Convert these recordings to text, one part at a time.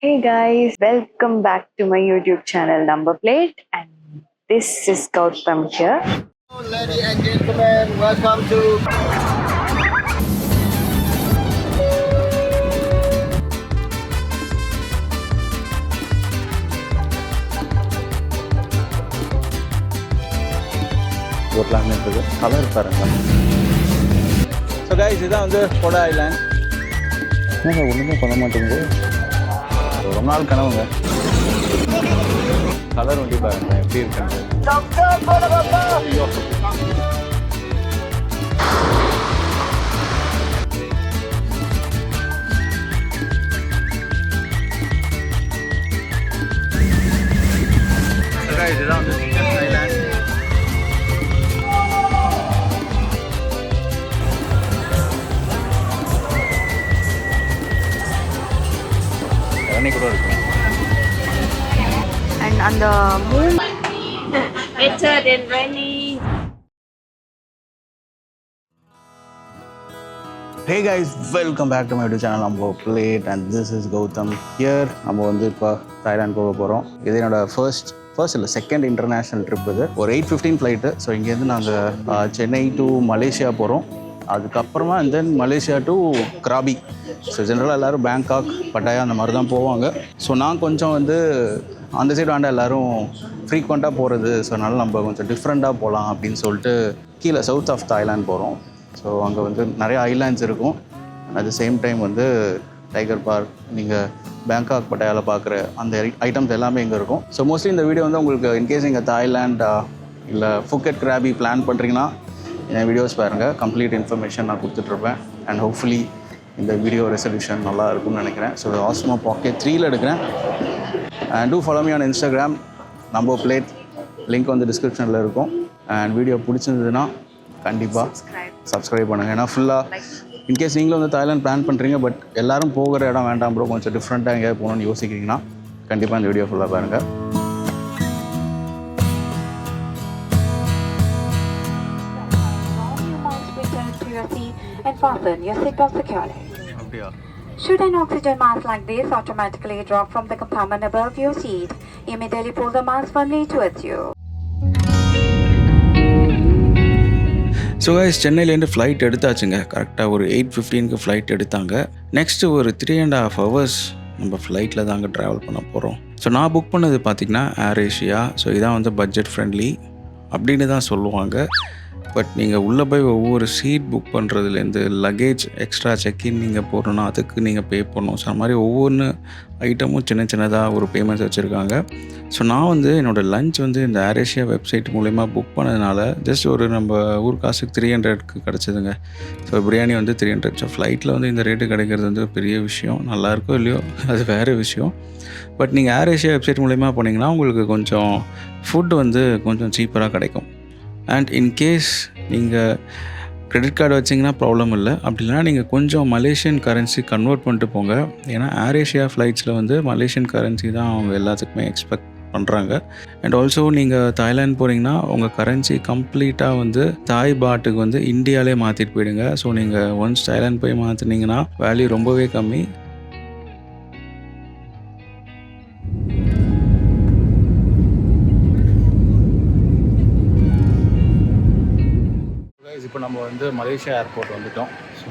Hey guys, welcome back to my YouTube channel Number Plate, and this is Gautam here. Ladies and gentlemen, welcome to போட்டலாம்னு இருக்குது colour பாருங்க. So guys இதான் வந்து கொடை island. என்ன ஒன்றுமே பண்ண மாட்டேங்குது, ரொம்ப நாள் கனவுங்க. கலர் வண்டி பாருங்க எப்படி இருக்குன்னு. இதுதான் வந்து சிக்கன் ஐலாண்ட். கூட இருக்கும். And on the moon, better than raining. Hey guys, welcome back to my YouTube channel Number Plate and this is Gautam here. நம்ம வந்து இப்போ தாய்லாந்து போக போகிறோம். இது என்னோட ஃபர்ஸ்ட் இல்லை செகண்ட் இன்டர்நேஷ்னல் ட்ரிப். இது ஒரு 8:15 ஃப்ளைட்டு. ஸோ இங்கேருந்து நாங்கள் சென்னை டு மலேசியா போகிறோம். அதுக்கப்புறமா and then Malaysia to Krabi. So ஜென்ரலாக எல்லோரும் பேங்காக், பட்டாயா அந்த மாதிரி தான் போவாங்க. ஸோ நான் கொஞ்சம் வந்து அந்த சைடு ஆண்டா எல்லோரும் ஃப்ரீக்வெண்ட்டாக போகிறது. ஸோ அதனால் நம்ம கொஞ்சம் டிஃப்ரெண்ட்டாக போகலாம் அப்படின்னு சொல்லிட்டு கீழே சவுத் ஆஃப் தாய்லாந்து போகிறோம். ஸோ அங்கே வந்து நிறைய ஐலாண்ட்ஸ் இருக்கும். அட் த சேம் டைம் வந்து டைகர் பார்க், நீங்கள் பேங்காக் பட்டாயாவில் பார்க்குற அந்த ஐட்டம்ஸ் எல்லாமே இங்கே இருக்கும். ஸோ மோஸ்ட்லி இந்த வீடியோ வந்து உங்களுக்கு இன்கேஸ் இங்கே தாய்லாண்ட் இல்லை ஃபுக்கெட் கிராபி பிளான் பண்ணுறீங்கன்னா என் வீடியோஸ் பாருங்கள். கம்ப்ளீட் இன்ஃபர்மேஷன் நான் கொடுத்துட்ருப்பேன். அண்ட் ஹோப்ஃபுல்லி இந்த வீடியோ ரெசல்யூஷன் நல்லா இருக்கும்னு நினைக்கிறேன். ஸோ ஆஸ்மா பாக்கெட் 3ல் எடுக்கிறேன். And do follow me on Instagram number plate, link வந்து டிஸ்கிரிப்ஷனில் இருக்கும். அண்ட் வீடியோ பிடிச்சிருந்ததுன்னா கண்டிப்பாக சப்ஸ்கிரைப் பண்ணுங்கள். ஏன்னா ஃபுல்லாக இன்கேஸ் நீங்களும் வந்து தாய்லாந்து பிளான் பண்ணுறீங்க பட் எல்லோரும் போகிற இடம் வேண்டாம் ப்ரோ, கொஞ்சம் டிஃப்ரெண்ட்டாக எங்கேயாவது போகணுன்னு யோசிக்கிறீங்கன்னா கண்டிப்பாக இந்த வீடியோ ஃபுல்லாக பாருங்கள். And fasten your seatbelt securely. Should an oxygen mask like this automatically drop from the compartment above your seat, immediately pull the mask firmly towards you. So guys சென்னையிலேருந்து ஃப்ளைட் எடுத்தாச்சுங்க. கரெக்டாக ஒரு 8:15க்கு ஃப்ளைட் எடுத்தாங்க. Next ஒரு 3.5 hours நம்ம ஃப்ளைட்டில் தாங்க travel பண்ண போகிறோம். ஸோ நான் புக் பண்ணது பார்த்திங்கன்னா ஏர் ஏஷியா. ஸோ இதான் வந்து பட்ஜெட் ஃப்ரெண்ட்லி அப்படின்னு தான் சொல்லுவாங்க. பட் நீங்கள் உள்ளே போய் ஒவ்வொரு சீட் புக் பண்ணுறதுலேருந்து லக்கேஜ் எக்ஸ்ட்ரா செக்இன் நீங்கள் போடணுன்னா அதுக்கு நீங்கள் பே பண்ணணும். ஸோ அந்த மாதிரி ஒவ்வொன்று ஐட்டமும் சின்ன சின்னதாக ஒரு பேமெண்ட்ஸ் வச்சுருக்காங்க. ஸோ நான் வந்து என்னோடய லஞ்ச் வந்து இந்த ஏர் ஏஷியா வெப்சைட் மூலிமா புக் பண்ணதுனால ஜஸ்ட் ஒரு நம்ம ஊர் காசுக்கு 300க்கு கிடச்சிதுங்க. ஸோ பிரியாணி வந்து 300. ஸோ ஃப்ளைட்டில் வந்து இந்த ரேட்டு கிடைக்கிறது வந்து பெரிய விஷயம். நல்லாயிருக்கோ இல்லையோ அது வேறு விஷயம். பட் நீங்கள் ஏர் ஏஷியா வெப்சைட் மூலிமா போனீங்கன்னா உங்களுக்கு கொஞ்சம் ஃபுட் வந்து கொஞ்சம் சீப்பராக கிடைக்கும். அண்ட் இன்கேஸ் நீங்கள் கிரெடிட் கார்டு வச்சிங்கன்னா ப்ராப்ளம் இல்லை. அப்படி இல்லைனா நீங்கள் கொஞ்சம் மலேசியன் கரன்சி கன்வெர்ட் பண்ணிட்டு போங்க. ஏன்னா ஏர் ஏஷியா ஃப்ளைட்ஸில் வந்து மலேசியன் கரன்சி தான் அவங்க எல்லாத்துக்குமே எக்ஸ்பெக்ட் பண்ணுறாங்க. அண்ட் ஆல்சோ நீங்கள் தாய்லாந்து போகிறீங்கன்னா உங்கள் கரன்சி கம்ப்ளீட்டாக வந்து தாய் பாட்டுக்கு வந்து இந்தியாவிலே மாற்றிட்டு போயிடுங்க. ஸோ நீங்கள் ஒன்ஸ் தாய்லாந்து போய் மாற்றினீங்கன்னா வேல்யூ ரொம்பவே கம்மி. இப்போ நம்ம வந்து மலேசியா ஏர்போர்ட் வந்துவிட்டோம். ஸோ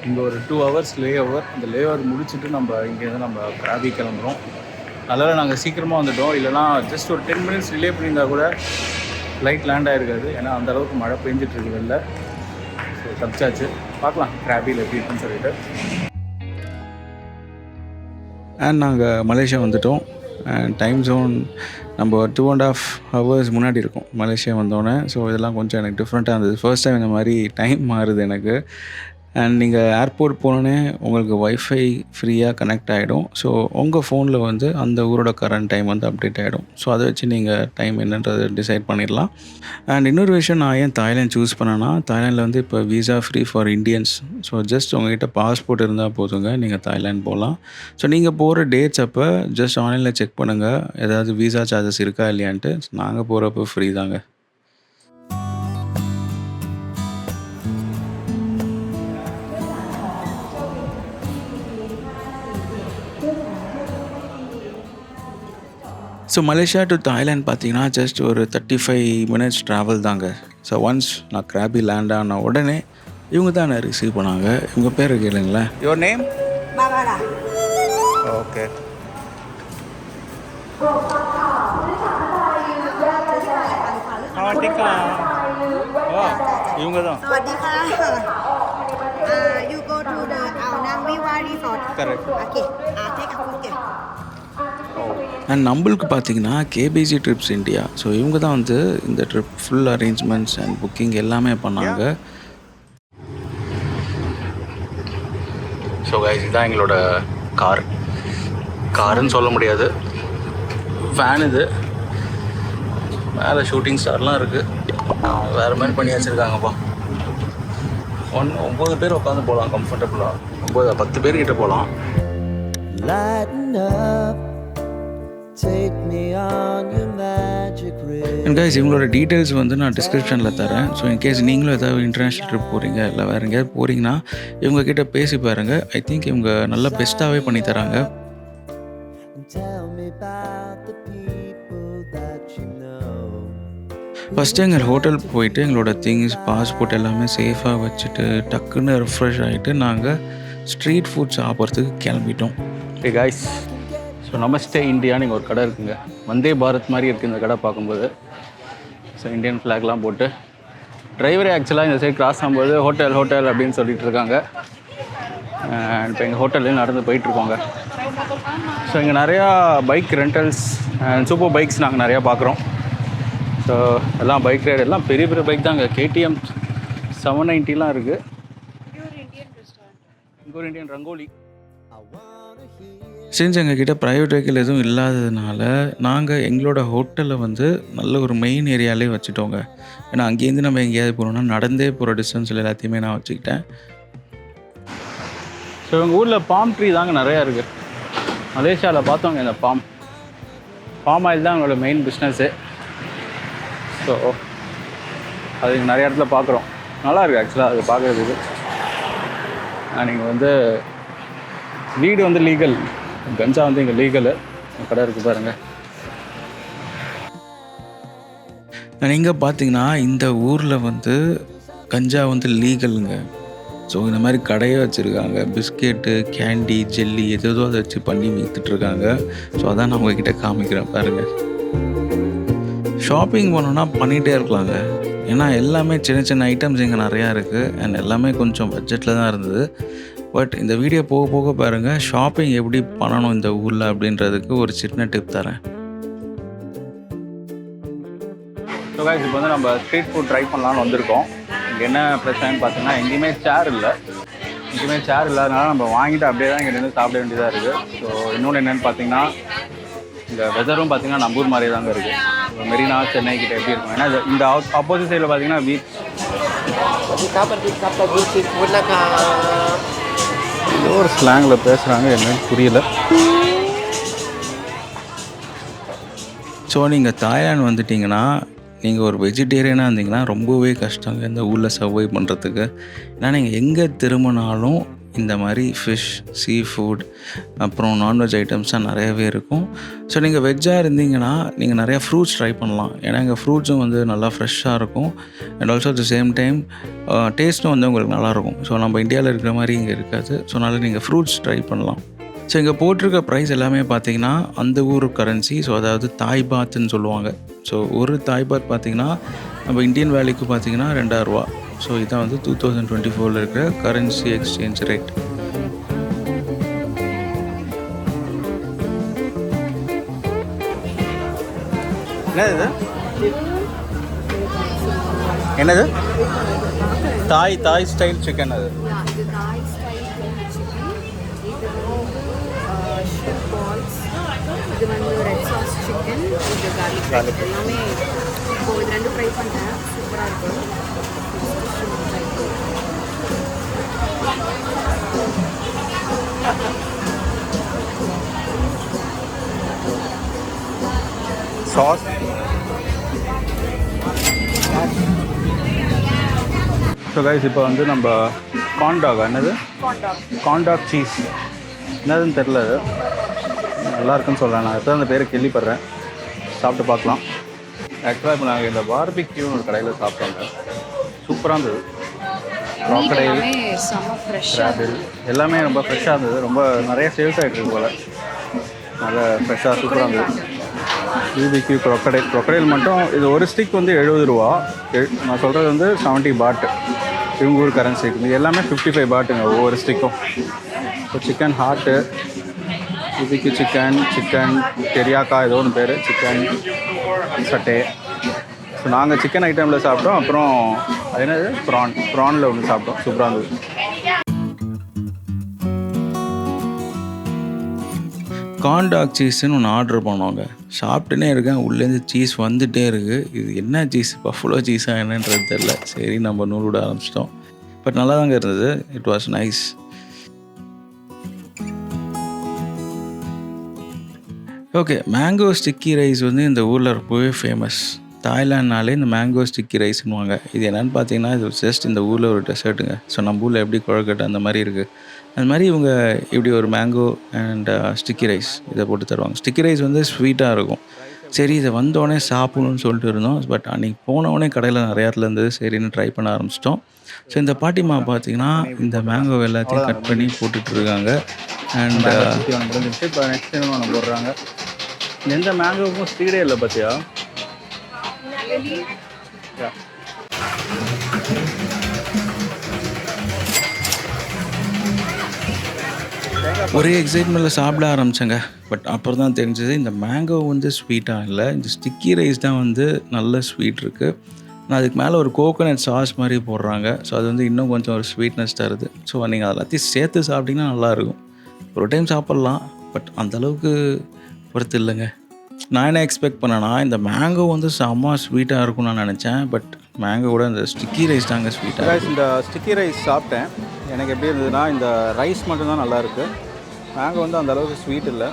இங்கே ஒரு 2 hours லே ஓவர். அந்த லே ஓவர் முடிச்சுட்டு நம்ம இங்கேருந்து நம்ம கிராபி கிளம்புறோம். அதனால் நாங்கள் சீக்கிரமாக வந்துவிட்டோம். இல்லைனா ஜஸ்ட் ஒரு 10 minutes டிலே பண்ணியிருந்தா கூட ஃப்ளைட் லேண்ட் ஆகிருக்காது. ஏன்னா அந்தளவுக்கு மழை பெஞ்சிட்ருக்கு வெளில. ஸோ தப்பிச்சாச்சு. பார்க்கலாம் கிராபியில் எப்படி இருக்குன்னு சொல்லிட்டு. அண்ட் நாங்கள் மலேசியா வந்துவிட்டோம். அண்ட் டைம் ஜோன் நம்ம 2.5 hours முன்னாடி இருக்கும் மலேசியா வந்தோடனே. ஸோ இதெல்லாம் கொஞ்சம் எனக்கு டிஃப்ரெண்ட்டாக இருந்தது. ஃபர்ஸ்ட் டைம் இந்த மாதிரி டைம் மாறுது எனக்கு. அண்ட் நீங்கள் ஏர்போர்ட் போனோடனே உங்களுக்கு ஒய்ஃபை ஃப்ரீயாக கனெக்ட் ஆகிடும். ஸோ உங்கள் ஃபோனில் வந்து அந்த ஊரோட கரண்ட் டைம் வந்து அப்டேட் ஆகிடும். ஸோ அதை வச்சு நீங்கள் டைம் என்னன்றது டிசைட் பண்ணிடலாம். அண்ட் இன்னொரு விஷயம், நான் ஏன் தாய்லாந்து சூஸ் பண்ணேன்னா, தாய்லாண்டில் வந்து இப்போ visa free for Indians. So just உங்கள்கிட்ட பாஸ்போர்ட் இருந்தால் போதுங்க, நீங்கள் தாய்லாந்து போகலாம். ஸோ நீங்கள் போகிற டேட்ஸ் அப்போ ஜஸ்ட் ஆன்லைனில் செக் பண்ணுங்கள் ஏதாவது வீசா சார்ஜஸ் இருக்கா இல்லையான்ட்டு. நாங்கள் போகிறப்போ ஃப்ரீ தாங்க. ஸோ மலேசியா டு தாய்லாந்து பார்த்தீங்கன்னா ஜஸ்ட் ஒரு 35 மினிட்ஸ் ட்ராவல் தாங்க. ஸோ ஒன்ஸ் நான் கிராபி லேண்ட் ஆன உடனே இவங்க தான் நான் ரிசீவ் பண்ணாங்க. இவங்க பேர் கேளுங்களேன். Your name? Barbara. ஓகே. இவங்க தான். Sawadika. You go to the Ao Nang Viva Resort. Correct. Okay. Take a photo. And நம்மளுக்கு பார்த்தீங்கன்னா கேபிஜி ட்ரிப்ஸ் இந்தியா. ஸோ இவங்க தான் வந்து இந்த trip full arrangements and booking எல்லாமே பண்ணாங்க. ஸோ கைஸ் இதுதான் எங்களோட காருன்னு சொல்ல முடியாது, ஃபேன். இது மேலே ஷூட்டிங் ஸ்டார்லாம் இருக்குது. வேறு மாதிரி பண்ணி வச்சுருக்காங்கப்பா. 9 பேர் உட்காந்து போகலாம் கம்ஃபர்டபுளாக. 10 பேர் கிட்ட போகலாம். அண்ட் கைஸ் இவங்களோட டீட்டெயில்ஸ் வந்து நான் டிஸ்கிரிப்ஷனில் தரேன். ஸோ இன்கேஸ் நீங்களும் ஏதாவது இன்டர்நேஷ்னல் ட்ரிப் போகிறீங்க இல்லை வேறு எங்கேயாவது போகிறீங்கன்னா இவங்கக்கிட்ட பேசி பாருங்கள். ஐ திங்க் இவங்க நல்லா பெஸ்ட்டாகவே பண்ணி தராங்க. ஃபஸ்ட்டு எங்கள் ஹோட்டல் போயிட்டு எங்களோட திங்ஸ் பாஸ்போர்ட் எல்லாமே சேஃபாக வச்சுட்டு டக்குன்னு ரெஃப்ரெஷ் ஆகிட்டு நாங்கள் ஸ்ட்ரீட் ஃபுட் சாப்பிட்றதுக்கு கிளம்பிட்டோம். ஓகே காய்ஸ், ஸோ நமஸ்தே இந்தியான்னு இங்கே ஒரு கடை இருக்குங்க. வந்தே பாரத் மாதிரி இருக்குது இந்த கடை பார்க்கும்போது. ஸோ இந்தியன் ஃப்ளாக்லாம் போட்டு டிரைவரே ஆக்சுவலாக இந்த சைடு கிராஸ் ஆகும்போது ஹோட்டல் அப்படின்னு சொல்லிட்டு இருக்காங்க. இப்போ எங்கள் ஹோட்டல்லேயும் நடந்து போயிட்டுருக்கோங்க. ஸோ இங்கே நிறையா bike rentals and super bikes நாங்கள் நிறையா பார்க்குறோம். ஸோ எல்லாம் பைக் ரைடு எல்லாம் பெரிய பெரிய பைக் தாங்க. KTM 790லாம் இருக்குது. இங்கே ஒரு இந்தியன் ரங்கோலி. சின்ஸ் எங்ககிட்ட ப்ரைவேட் வெஹிக்கிள் எதுவும் இல்லாததுனால நாங்கள் எங்களோட ஹோட்டலில் வந்து நல்ல ஒரு மெயின் ஏரியாலே வச்சுட்டோங்க. ஏன்னா அங்கேருந்து நம்ம எங்கேயாவது போகணுன்னா நடந்தே போகிற டிஸ்டன்ஸில் எல்லாத்தையுமே நான் வச்சுக்கிட்டேன். ஸோ எங்கள் ஊரில் பாம் ட்ரீ தாங்க நிறையா இருக்குது. மலேசியாவில் பார்த்தோங்க இந்த பாம் ஆயில் தான் எங்களோட மெயின் பிஸ்னஸ்ஸு. ஸோ அது இங்கே நிறைய இடத்துல பார்க்குறோம். நல்லா இருக்குது ஆக்சுவலாக அது பார்க்குறதுக்கு. நீங்கள் வந்து வீடு வந்து லீகல், கஞ்சா வந்து இங்கே லீகலு. கடை இருக்குது பாருங்கள். நீங்கள் பார்த்தீங்கன்னா இந்த ஊரில் வந்து கஞ்சா வந்து லீகலுங்க. ஸோ இந்த மாதிரி கடையை வச்சுருக்காங்க. பிஸ்கெட்டு, கேண்டி, ஜெல்லி எதோ அதை வச்சு பண்ணி விற்றுட்ருக்காங்க. ஸோ அதான் நான் உங்ககிட்ட காமிக்கிறேன் பாருங்கள். ஷாப்பிங் பண்ணோன்னா பண்ணிகிட்டே இருக்கலாங்க. ஏன்னா எல்லாமே சின்ன சின்ன ஐட்டம்ஸ் இங்கே நிறையா இருக்குது. அண்ட் எல்லாமே கொஞ்சம் பட்ஜெட்டில் தான் இருந்தது. பட் இந்த வீடியோ போக போக பாருங்கள் ஷாப்பிங் எப்படி பண்ணணும் இந்த ஊரில் அப்படின்றதுக்கு ஒரு சின்ன டிப் தரேன். ஸோ கைஸ் இப்போ வந்து நம்ம ஸ்ட்ரீட் ஃபுட் ட்ரை பண்ணலான்னு வந்திருக்கோம். இங்கே என்ன பிரச்சனைன்னு பார்த்தீங்கன்னா எங்கேயுமே சேர் இல்லாதனால நம்ம வாங்கிட்டு அப்படியே தான் இங்கே நின்று சாப்பிட வேண்டியதாக இருக்குது. ஸோ இன்னொன்று என்னென்னு பார்த்தீங்கன்னா இந்த வெதரும் பார்த்தீங்கன்னா நம்ம ஊர் மாதிரியே தாங்க இருக்குது. மெரினா சென்னை கிட்ட எப்படி இருக்கும். ஏன்னா இந்த ஆப்போசிட் சைடில் பார்த்தீங்கன்னா பீச். ஏதோ ஒரு ஸ்லாங்கில் பேசுகிறாங்க, என்னன்னு புரியல. ஸோ நீங்கள் தாய்லாந்து வந்துட்டிங்கன்னா நீங்கள் ஒரு வெஜிடேரியனாக இருந்தீங்கன்னா ரொம்பவே கஷ்டங்க இந்த ஊரில் சர்வை பண்ணுறதுக்கு. ஏன்னா நீங்கள் எங்கே திரும்பினாலும் இந்த மாதிரி ஃபிஷ், சீ ஃபுட், அப்புறம் நான்வெஜ் ஐட்டம்ஸ்லாம் நிறையவே இருக்கும். ஸோ நீங்கள் வெஜ்ஜாக இருந்தீங்கன்னா நீங்கள் நிறையா ஃப்ரூட்ஸ் ட்ரை பண்ணலாம். ஏன்னா இங்கே ஃப்ரூட்ஸும் வந்து நல்லா ஃப்ரெஷ்ஷாக இருக்கும். And also at the same time டேஸ்ட்டும் வந்து உங்களுக்கு நல்லாயிருக்கும். ஸோ நம்ம இந்தியாவில் இருக்கிற மாதிரி இங்கே இருக்காது. ஸோ அதனால் நீங்கள் ஃப்ரூட்ஸ் ட்ரை பண்ணலாம். ஸோ இங்கே போட்டிருக்க ப்ரைஸ் எல்லாமே பார்த்தீங்கன்னா அந்த ஊர் கரன்சி. ஸோ அதாவது தாய் பாத்துன்னு சொல்லுவாங்க. ஸோ ஒரு தாய் பாத் பார்த்திங்கன்னா நம்ம இந்தியன் வேல்யூக்கு பார்த்திங்கன்னா 2000 ரூபா. ஸோ இதான் வந்து 2024 இருக்கிற கரன்சி எக்ஸ்சேஞ்ச் ரேட். என்னது தாய் ஸ்டைல் சிக்கன். அது இது வந்து ரெட் சாஸ் சிக்கன், இது கார்லிக் எல்லாமே இப்போ இது ரெண்டு ட்ரை பண்ணேன். சூப்பராக இருக்கும். சாஸ் ஸோ கைஸ் இப்போ வந்து நம்ம கார்ன்டாக், என்னது கார்ன்டாக் சீஸ் என்னதுன்னு தெரில. அது நல்லா இருக்குன்னு சொல்கிறேன். நான் இப்போ அந்த பேரை கேள்விப்படுறேன். சாப்பிட்டு பார்க்கலாம். ஆக்சுவலாக இப்போ நாங்கள் இந்த பார்பிக்யூன்னு ஒரு கடையில் சாப்பிட்டோங்க. சூப்பராக இருந்தது. க்ராக்கடைல், செம்ம ஃப்ரெஷ்ஷாக கிராபில் எல்லாமே ரொம்ப ஃப்ரெஷ்ஷாக இருந்தது. ரொம்ப நிறைய சேல்ஸ் ஆகிட்டு இருக்கு போல். நல்லா ஃப்ரெஷ்ஷாக சூப்பராக இருந்தது. பிபிக்யூ க்ராக்கடைல் மட்டும் இது ஒரு ஸ்டிக் வந்து 70 ரூபா. நான் சொல்கிறது வந்து 70 பாட் இவங்க ஊர் கரன்சிக்கு. இது எல்லாமே 55 பாட்டுங்க ஒவ்வொரு ஸ்டிக்கும். இப்போ சிக்கன் ஹார்ட்டு, பிபிக்யூ சிக்கன் தெரியாக்கா ஏதோ ஒன்று பேர், சிக்கன் சட்டே. ஸோ நாங்கள் சிக்கன் ஐட்டமில் சாப்பிட்டோம். அப்புறம் அது என்னது ப்ரானில் ஒன்று சாப்பிட்டோம். சூப்பராக இருந்தது. கார்ன் டாக் சீஸ்ன்னு ஒன்று ஆர்டர் பண்ணோங்க. சாப்பிட்டுனே இருக்கேன், உள்ளேருந்து சீஸ் வந்துகிட்டே இருக்குது. இது என்ன சீஸ், பஃபலோ சீஸாக என்னன்றது தெரில. சரி நம்ம நூல் விட ஆரம்பிச்சிட்டோம். பட் நல்லா தாங்க இருந்தது. It was nice. Okay, mango sticky rice வந்து இந்த ஊரில் ரொம்பவே ஃபேமஸ். தாய்லாண்ட்னாலே இந்த மேங்கோ ஸ்டிக்கி ரைஸ்னுவாங்க. இது என்னென்னு பார்த்தீங்கன்னா, இது ஜஸ்ட் இந்த ஊரில் ஒரு டெசர்ட்டுங்க. ஸோ நம்ம ஊரில் எப்படி குழக்கட்டை அந்த மாதிரி இருக்குது, அந்த மாதிரி இவங்க இப்படி ஒரு மேங்கோ அண்ட் ஸ்டிக்கி ரைஸ் இதை போட்டு தருவாங்க. ஸ்டிக்கி ரைஸ் வந்து ஸ்வீட்டாக இருக்கும். சரி இதை வந்தோடனே சாப்பிடணும்னு சொல்லிட்டு இருந்தோம். பட் அன்றைக்கி போனோடனே கடையில் நிறைய இடத்துல இருந்தது. சரின்னு ட்ரை பண்ண ஆரம்பிச்சிட்டோம். ஸோ இந்த பாட்டிமா பார்த்தீங்கன்னா இந்த மேங்கோ எல்லாத்தையும் கட் பண்ணி போட்டுட்ருக்காங்க. அண்ட் முடிஞ்சிச்சு. இப்போ நெக்ஸ்ட் டைம் ஒன்று போடுறாங்க. எந்த மேங்கோவுக்கும் ஸ்பீடே இல்லை பார்த்தியா? ஒரே எக்ஸைட்மெண்ட்டில் சாப்பிட ஆரம்பித்தேங்க. பட் அப்புறம் தான் தெரிஞ்சது இந்த மேங்கோ வந்து ஸ்வீட்டாக இல்லை, இந்த ஸ்டிக்கி ரைஸ் தான் வந்து நல்ல ஸ்வீட் இருக்குது. ஆனால் அதுக்கு மேலே ஒரு கோகோனட் சாஸ் மாதிரி போடுறாங்க. ஸோ அது வந்து இன்னும் கொஞ்சம் ஒரு ஸ்வீட்னஸ் தருது. ஸோ நீங்கள் எல்லாத்தையும் சேர்த்து சாப்பிட்டிங்கன்னா நல்லாயிருக்கும். ஒரு டைம் சாப்பிட்லாம், பட் அந்தளவுக்கு பொறுத்து இல்லைங்க. நான் என்ன எக்ஸ்பெக்ட் பண்ணேன்னா, இந்த மேங்கோ வந்து செம்ம ஸ்வீட்டாக இருக்கும்னு நான் நினச்சேன். பட் மேங்கோ கூட இந்த ஸ்டிக்கி ரைஸ் தாங்க ஸ்வீட்டாக. இந்த ஸ்டிக்கி ரைஸ் சாப்பிட்டேன். எனக்கு எப்படி இருந்ததுன்னா, இந்த ரைஸ் மட்டும்தான் நல்லாயிருக்கு. மேங்கோ வந்து அந்தளவுக்கு ஸ்வீட் இல்லை.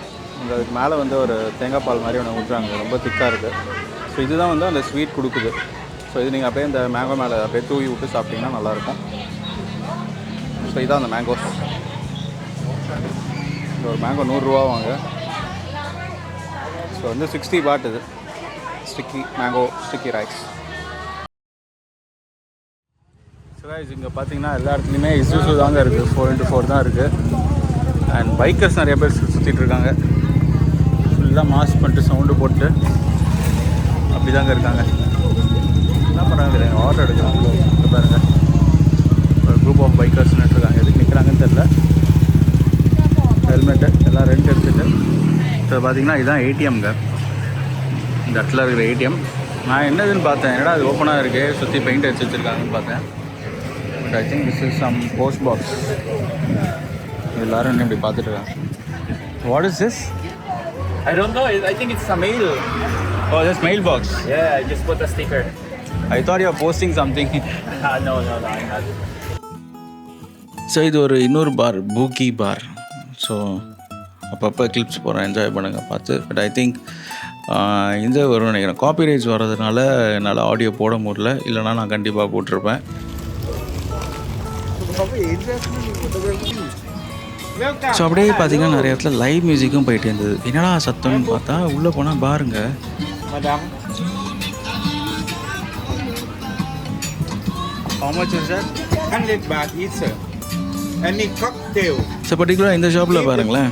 அதுக்கு மேலே வந்து ஒரு தேங்காய் பால் மாதிரி ஒன்று ஊற்றுறாங்க, ரொம்ப திக்காக இருக்குது. ஸோ இதுதான் வந்து அந்த ஸ்வீட் கொடுக்குது. ஸோ இது நீங்கள் அப்படியே இந்த மேங்கோ மேலே அப்படியே தூவி விட்டு சாப்பிட்டிங்கன்னா நல்லாயிருக்கும். ஸோ இதுதான் அந்த மேங்கோஸ். ஒரு மேங்கோ 100 ரூபா வாங்க. ஸோ வந்து 60 பாட் இது sticky mango sticky rice. So rice இங்கே பார்த்தீங்கன்னா எல்லா இடத்துலையுமே இஸ்யூஸு தாங்க இருக்குது. 4x4 தான் இருக்குது. அண்ட் பைக்கர்ஸ் நிறைய பேர் சுற்றிட்டு இருக்காங்க. ஃபுல்லாக மாஸ்க் பண்ணிட்டு சவுண்டு போட்டு அப்படி தாங்க இருக்காங்க. என்ன பண்ணுறாங்க, ஆர்டர் எடுக்கிறாங்க. இங்கே பாருங்கள், ஒரு குரூப் ஆஃப் பைக்கர்ஸ்னு இருக்காங்க. எதுக்கு நிற்கிறாங்கன்னு தெரில. ஹெல்மெட்டு எல்லாம் ரெண்ட் எடுத்துகிட்டு. ஸோ பார்த்தீங்கன்னா இதுதான் ஏடிஎம்ங்க. இந்த இடத்துல இருக்கிற ஏடிஎம். நான் என்னதுன்னு பார்த்தேன், என்னடா அது ஓப்பனாக இருக்குது, சுற்றி பெயிண்ட் அடிச்சு வச்சுருக்காங்கன்னு பார்த்தேன். But I think this is some post box. எல்லோரும் என்ன இப்படி பார்த்துட்டு இருக்காங்க. What is this? I don't know. I think it's a mail. Oh, this mail box. Yeah, I just put a sticker. I thought you were posting something. No, I'm not. So இது ஒரு இன்னொரு பார், பூக்கி பார். So அப்பப்போ clips போகிறேன், enjoy பண்ணுங்கள் பார்த்து. But I think இந்த வரும் நினைக்கிறேன். காப்பிரைட்ஸ் வர்றதுனால என்னால் ஆடியோ போட முடியல, இல்லைனா நான் கண்டிப்பாக போட்டிருப்பேன். ஸோ அப்படியே பார்த்தீங்கன்னா நிறைய இடத்துல லைவ் மியூசிக்கும் போயிட்டு இருந்தது. என்னடா சத்தம்னு பார்த்தா உள்ளே போனால் பாருங்க. How much is that? 100 baht each, sir. Any cocktail? So பர்டிகுலராக இந்த ஷாப்பில் பாருங்களேன்.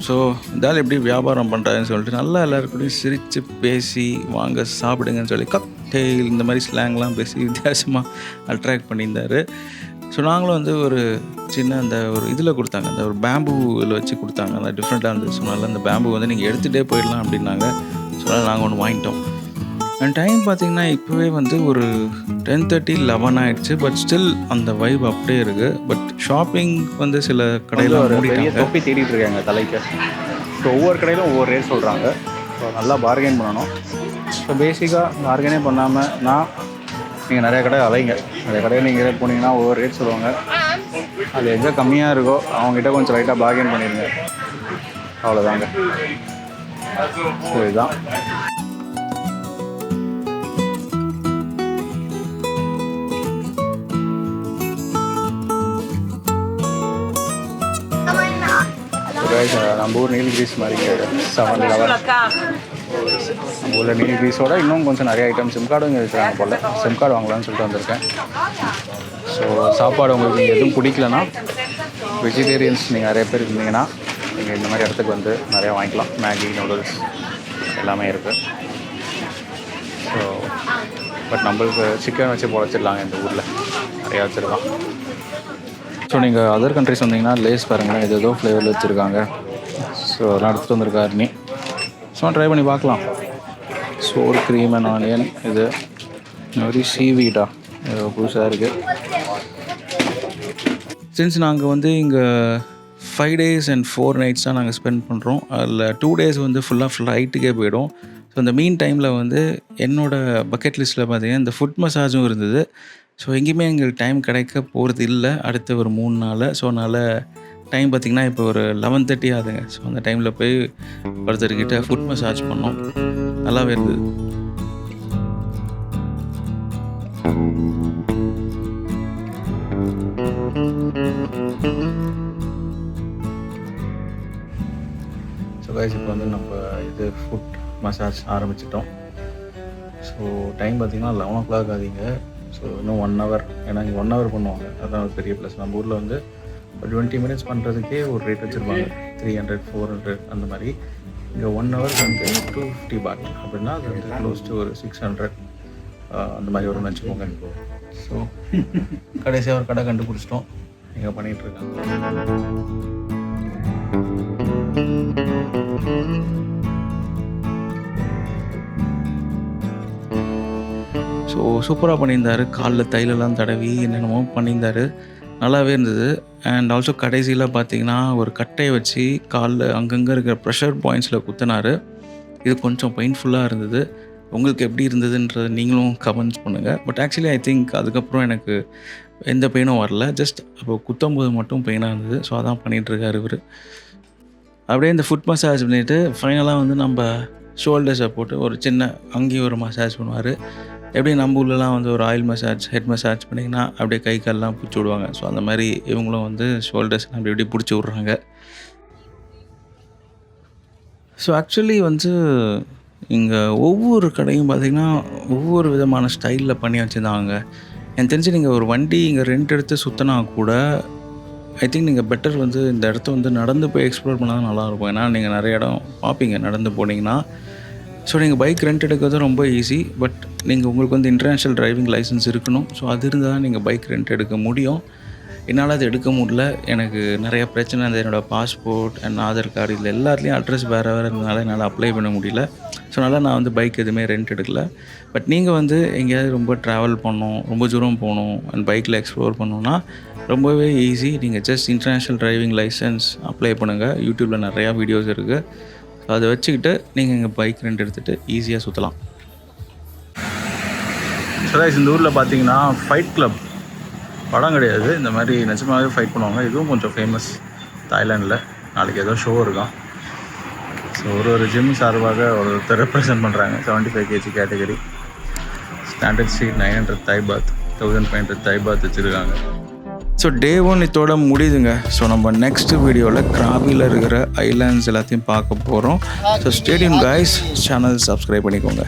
ஸோ இதால் எப்படி வியாபாரம் பண்ணுறாருன்னு சொல்லிட்டு நல்லா எல்லாருக்கூடையும் சிரித்து பேசி வாங்க சாப்பிடுங்கன்னு சொல்லி காக்டெயில் இந்த மாதிரி ஸ்லாங்லாம் பேசி வித்தியாசமாக அட்ராக்ட் பண்ணியிருந்தார். ஸோ நாங்களும் வந்து ஒரு சின்ன அந்த ஒரு இதில் கொடுத்தாங்க, அந்த ஒரு பேம்பூவில் வச்சு கொடுத்தாங்க. அந்த டிஃப்ரெண்ட்டாக இருந்தது. ஸோ நல்லா அந்த பேம்பு வந்து நீங்கள் எடுத்துகிட்டே போயிடலாம் அப்படின்னாங்க. ஸோ அதனால் நாங்கள் ஒன்று வாங்கிட்டோம். அண்ட் டைம் பார்த்திங்கன்னா இப்போவே வந்து ஒரு 10:30, 11 ஆகிடுச்சு. பட் ஸ்டில் அந்த வைப் அப்படியே இருக்குது. பட் ஷாப்பிங் வந்து சில கடையில் ஒரு பெரிய தொப்பி தேடிட்டு இருக்காங்க தலைக்கு. ஸோ ஒவ்வொரு கடையிலும் ஒவ்வொரு ரேட் சொல்கிறாங்க. ஸோ நல்லா பார்கெயின் பண்ணணும். ஸோ பேசிக்காக பார்கெனே பண்ணாமல் நீங்கள் நிறைய கடை அலைங்க. நிறைய கடையில் நீங்கள் போனீங்கன்னா ஒவ்வொரு ரேட் சொல்லுவாங்க. அது எங்கே கம்மியாக இருக்கோ அவங்ககிட்ட கொஞ்சம் லைட்டாக பார்கெயின் பண்ணிடுங்க. அவ்வளோதாங்க. ஸோ இதுதான். நம்ம ஊர் நீல்கிரீஸ் மாதிரி 7-11 நம்ம ஊரில் நீல்கிரீஸோட இன்னும் கொஞ்சம் நிறைய ஐட்டம் சிம் கார்டும் இங்கே இருக்கிறாங்க போல். சிம் கார்டு வாங்கலாம்னு சொல்லிட்டு வந்திருக்கேன். ஸோ சாப்பாடு உங்களுக்கு எதுவும் பிடிக்கலன்னா வெஜிடேரியன்ஸ் நீங்கள் நிறைய பேர் இருந்தீங்கன்னா நீங்கள் இந்த மாதிரி இடத்துக்கு வந்து நிறையா வாங்கிக்கலாம். மேகி, நூடுல்ஸ் எல்லாமே இருக்குது. ஸோ பட் நம்மளுக்கு சிக்கன் வச்சு பொழைச்சிடலாங்க. இந்த ஊரில் நிறையா வச்சுருக்கான். ஸோ நீங்கள் அதர் கண்ட்ரிஸ் வந்தீங்கன்னா லேஸ் பாருங்கள், இது ஏதோ ஃப்ளேவரில் வச்சுருக்காங்க. ஸோ அதெல்லாம் எடுத்துகிட்டு வந்திருக்காரு நீ. ஸோ ட்ரை பண்ணி பார்க்கலாம். சோறு, க்ரீம் அண்ட் ஆனியன், இது மாதிரி சீவீடா புதுசாக இருக்குது. சின்ஸ் நாங்கள் வந்து இங்கே 5 days and 4 nights தான் நாங்கள் ஸ்பெண்ட் பண்ணுறோம். அதில் 2 days வந்து ஃபுல்லாக ஃப்ளைட்டுக்கே போயிடும். ஸோ இந்த மீன் டைமில் வந்து என்னோடய பக்கெட் லிஸ்ட்டில் பார்த்தீங்கன்னா இந்த ஃபுட் மசாஜும் இருந்தது. ஸோ எங்கேயுமே எங்களுக்கு டைம் கிடைக்க போகிறது இல்லை அடுத்த ஒரு 3 நாள். ஸோ அதனால் டைம் பார்த்திங்கன்னா இப்போ ஒரு 11:30 ஆகுதுங்க. ஸோ அந்த டைமில் போய் ஒருத்தர்கிட்ட ஃபுட் மசாஜ் பண்ணோம். நல்லாவே இருந்தது. ஸோ கைஸ் இப்போ வந்து நம்ம இது ஃபுட் மசாஜ் ஆரம்பிச்சிட்டோம். ஸோ டைம் பார்த்திங்கன்னா 11 o'clock ஆகுதுங்க. ஸோ இன்னும் 1 hour, ஏன்னா இங்கே 1 hour பண்ணுவாங்க. அதுதான் ஒரு பெரிய ப்ளஸ். நம்ம ஊரில் வந்து ஒரு 20 minutes பண்ணுறதுக்கே ஒரு ரேட் வச்சுருப்பாங்க, 300, 400 அந்த மாதிரி. இங்கே 1 hour வந்து 250 baht அப்படின்னா அது வந்து க்ளோஸ் டு ஒரு 600 அந்த மாதிரி வரும்னு வச்சுக்கோங்க. ஸோ கடைசியாக ஒரு கடை கண்டுபிடிச்சிட்டோம். இங்கே பண்ணிகிட்ருக்காங்க. ஸோ சூப்பராக பண்ணியிருந்தார். காலில் தைலெல்லாம் தடவி என்னென்னமோ பண்ணியிருந்தார். நல்லாவே இருந்தது. அண்ட் ஆல்சோ கடைசியில் பார்த்திங்கன்னா ஒரு கட்டையை வச்சு காலில் அங்கங்கே இருக்கிற ப்ரெஷர் பாயிண்ட்ஸில் குத்தினார். இது கொஞ்சம் பெயின்ஃபுல்லாக இருந்தது. உங்களுக்கு எப்படி இருந்ததுன்றதை நீங்களும் கமெண்ட்ஸ் பண்ணுங்கள். பட் ஆக்சுவலி ஐ திங்க் அதுக்கப்புறம் எனக்கு எந்த பெயினும் வரல. ஜஸ்ட் அப்போ குத்தும்போது மட்டும் பெயினாக இருந்தது. ஸோ அதான் பண்ணிகிட்ருக்காரு இவர். அப்படியே இந்த ஃபுட் மசாஜ் பண்ணிவிட்டு ஃபைனலாக வந்து நம்ம ஷோல்டர்ஸை போட்டு ஒரு சின்ன அங்கேயும் ஒரு மசாஜ் பண்ணுவார். எப்படி நம்ம ஊர்லலாம் வந்து ஒரு ஆயில் மசாஜ், ஹெட் மசாஜ் பண்ணிங்கன்னா அப்படியே கை கால்லாம் பிடிச்சி விடுவாங்க. ஸோ அந்த மாதிரி இவங்களும் வந்து ஷோல்டர்ஸ் அப்படி இப்படி பிடிச்சி விட்றாங்க. ஸோ ஆக்சுவலி வந்து இங்கே ஒவ்வொரு கடையும் பார்த்திங்கன்னா ஒவ்வொரு விதமான ஸ்டைலில் பண்ணி வச்சுருந்தாங்க. எனக்கு தெரிஞ்சு நீங்கள் ஒரு வண்டி இங்கே ரெண்ட் எடுத்து சுற்றினா கூட ஐ திங்க் நீங்கள் பெட்டர் வந்து இந்த இடத்த வந்து நடந்து போய் எக்ஸ்ப்ளோர் பண்ணால் தான் நல்லாயிருக்கும். ஏன்னா நீங்கள் நிறைய இடம் பார்ப்பீங்க நடந்து போனீங்கன்னா. ஸோ நீங்கள் பைக் ரெண்ட் எடுக்கிறது ரொம்ப ஈஸி. பட் நீங்கள் உங்களுக்கு வந்து இன்டர்நேஷ்னல் டிரைவிங் லைசன்ஸ் இருக்கணும். ஸோ அது இருந்தால் தான் நீங்கள் பைக் ரெண்ட் எடுக்க முடியும். என்னால் அது எடுக்க முடியல. எனக்கு நிறைய பிரச்சனை இருந்தது. என்னோடய பாஸ்போர்ட் அண்ட் ஆதார் கார்டு இதில் எல்லாத்துலேயும் அட்ரஸ் வேறு இருந்ததுனால என்னால் அப்ளை பண்ண முடியல. ஸோ அதனால் நான் வந்து பைக் எதுவுமே ரெண்ட் எடுக்கல. பட் நீங்கள் வந்து எங்கேயாவது ரொம்ப ட்ராவல் பண்ணணும், ரொம்ப தூரம் போகணும் அண்ட் பைக்கில் எக்ஸ்ப்ளோர் பண்ணணுன்னா ரொம்பவே ஈஸி. நீங்கள் just international driving licence apply பண்ணுங்கள். யூடியூப்பில் நிறையா வீடியோஸ் இருக்குது. ஸோ அதை வச்சுக்கிட்டு நீங்கள் எங்கள் பைக் ரெண்ட் எடுத்துகிட்டு ஈஸியாக சுற்றலாம். ஸோ இந்த ஊரில் பார்த்தீங்கன்னா ஃபைட் கிளப் படம் கிடையாது, இந்த மாதிரி நிஜமாகவே ஃபைட் பண்ணுவாங்க. இதுவும் கொஞ்சம் ஃபேமஸ் தாய்லாண்டில். நாளைக்கு ஏதோ ஷோ இருக்கான். ஸோ ஒரு ஜிம் சார்பாக ஒருத்தர் ரெப்ரசன்ட் பண்ணுறாங்க. 75 kg category. Standard seat 900 Thai baht, 1500 Thai baht வச்சுருக்காங்க. ஸோ டே 1 இதோட முடியுதுங்க. ஸோ நம்ம நெக்ஸ்ட் வீடியோவில் கிராபியில் இருக்கிற ஐலாண்ட்ஸ் எல்லாத்தையும் பார்க்க போகிறோம். So stay tune guys. Channel subscribe பண்ணிக்கோங்க.